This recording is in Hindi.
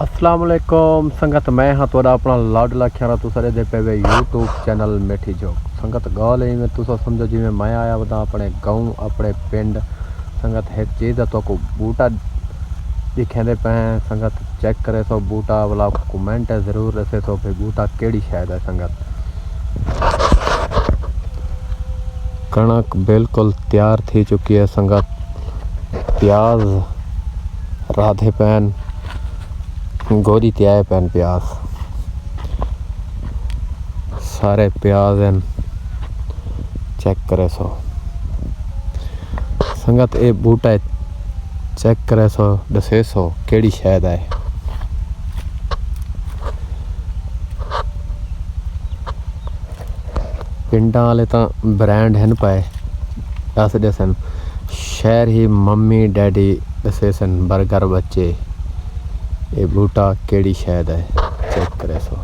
अस्सलाम वालेकुम संगत, मैं हाँ थोड़ा अपना लाडला ख्यारा तुसा दे पे वे यूट्यूब चैनल मेठी जोग। संगत गल में तुसा समझो जिमें मैं आया बता अपने गाँव अपने पिंड। संगत एक चीज़ तो को बूटा दिखेंदे पे संगत चेक करे सो बूटा वाला कमेंट है ज़रूर रसे सो भाई बूटा केड़ी शायद है। संगत कणक बिल्कुल तैयार थी चुकी है। संगत प्याज राधे पैन गोरी त्याए पैन प्याज सारे प्याज हैं चेक करे सो। संगत ए बूटा चेक करे सो दसे सो केड़ी शायद है। पिंडा वाले तो ब्रांड हैं पाए दस दसन शहर ही मम्मी डैडी दसे सन बर्गर बच्चे। ये बूटा केड़ी शायद है चेक करे सो।